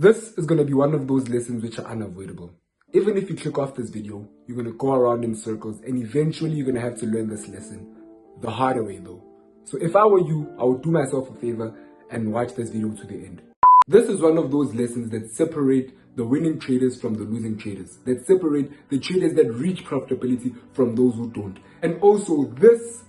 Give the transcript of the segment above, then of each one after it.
This is going to be one of those lessons which are unavoidable. Even if you click off this video, you're going to go around in circles and eventually you're going to have to learn this lesson the harder way though. So if I were you, I would do myself a favor and watch this video to the end. This is one of those lessons that separate the winning traders from the losing traders, that separate the traders that reach profitability from those who don't. And also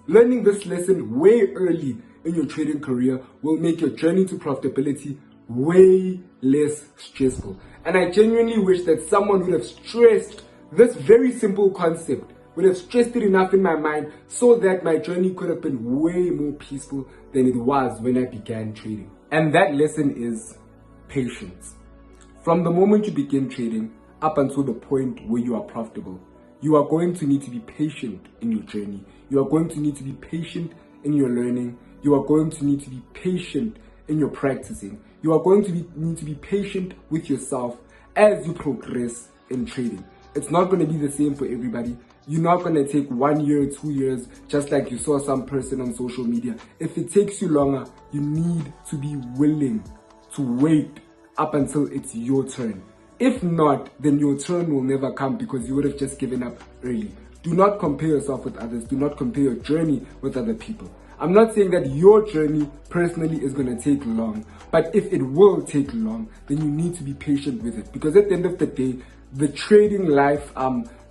learning this lesson way early in your trading career will make your journey to profitability way less stressful. And I genuinely wish that someone would have stressed this very simple concept, would have stressed it enough in my mind so that my journey could have been way more peaceful than it was when I began trading. And that lesson is patience. From the moment you begin trading up until the point where you are profitable, you are going to need to be patient in your journey. You are going to need to be patient in your learning. You are going to need to be patient in your practicing. You are going to need to be patient with yourself as you progress in trading. It's not going to be the same for everybody. You're not going to take 1 year, 2 years, just like you saw some person on social media. If it takes you longer, you need to be willing to wait up until it's your turn. If not, then your turn will never come because you would have just given up early. Do not compare yourself with others. Do not compare your journey with other people. I'm not saying that your journey personally is going to take long, but if it will take long, then you need to be patient with it. Because at the end of the day, the trading life,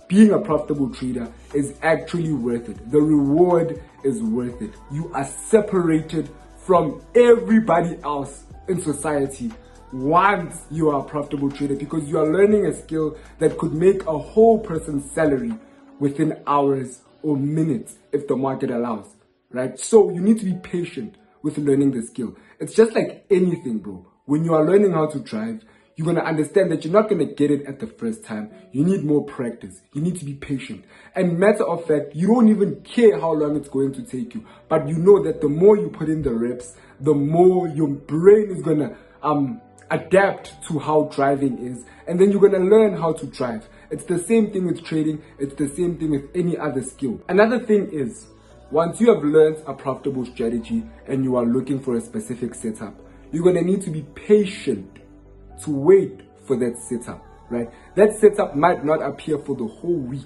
being a profitable trader is actually worth it. The reward is worth it. You are separated from everybody else in society once you are a profitable trader because you are learning a skill that could make a whole person's salary within hours or minutes if the market allows. Right? So you need to be patient with learning the skill. It's just like anything, bro. When you are learning how to drive, you're going to understand that you're not going to get it at the first time. You need more practice. You need to be patient. And matter of fact, you don't even care how long it's going to take you. But you know that the more you put in the reps, the more your brain is going to adapt to how driving is. And then you're going to learn how to drive. It's the same thing with trading. It's the same thing with any other skill. Another thing is, once you have learned a profitable strategy and you are looking for a specific setup, you're going to need to be patient to wait for that setup, right? That setup might not appear for the whole week.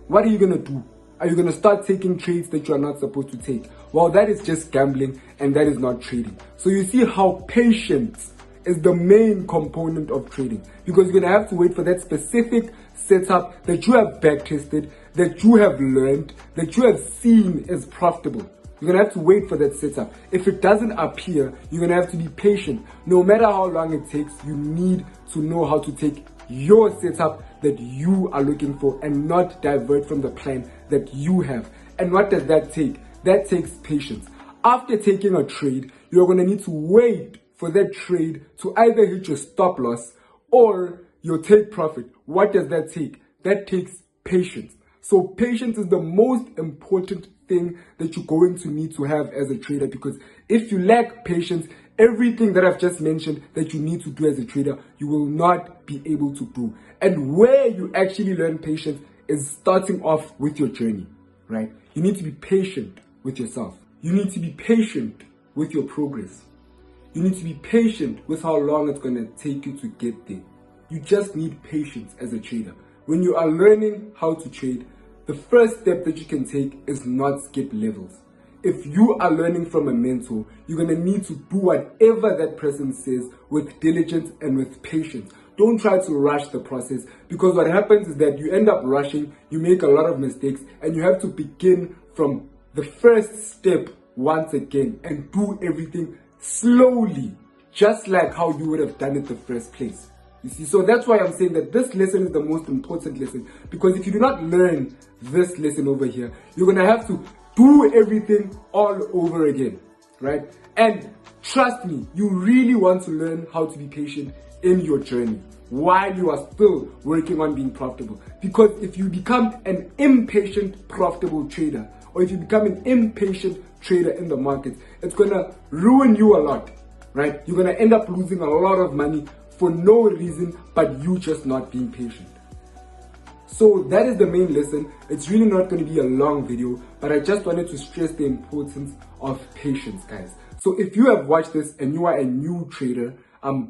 What are you going to do? Are you going to start taking trades that you are not supposed to take? Well, that is just gambling and that is not trading. So you see how patience is the main component of trading because you're going to have to wait for that specific setup that you have backtested, that you have learned, that you have seen is profitable. You're going to have to wait for that setup. If it doesn't appear, you're going to have to be patient. No matter how long it takes, you need to know how to take your setup that you are looking for and not divert from the plan that you have. And what does that take? That takes patience. After taking a trade, you're going to need to wait for that trade to either hit your stop loss or your take profit. What does that take? That takes patience. So patience is the most important thing that you're going to need to have as a trader because if you lack patience, everything that I've just mentioned that you need to do as a trader, you will not be able to do. And where you actually learn patience is starting off with your journey, right? You need to be patient with yourself. You need to be patient with your progress. You need to be patient with how long it's going to take you to get there. You just need patience as a trader. When you are learning how to trade, the first step that you can take is not skip levels. If you are learning from a mentor, you're going to need to do whatever that person says with diligence and with patience. Don't try to rush the process because what happens is that you end up rushing, you make a lot of mistakes, and you have to begin from the first step once again and do everything slowly, just like how you would have done it the first place. You see, so that's why I'm saying that this lesson is the most important lesson because if you do not learn this lesson over here, you're going to have to do everything all over again, right? And trust me, you really want to learn how to be patient in your journey while you are still working on being profitable. Because if you become an impatient profitable trader or if you become an impatient trader in the market, it's going to ruin you a lot, right? You're going to end up losing a lot of money for no reason but you just not being patient. So that is the main lesson. It's really not going to be a long video, but I just wanted to stress the importance of patience, guys. So if you have watched this and you are a new trader,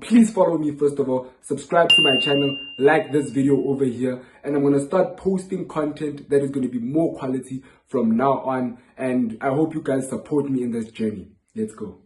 Please follow me first of all, subscribe to my channel, like this video over here, and I'm going to start posting content that is going to be more quality from now on, and I hope you guys support me in this journey. Let's go.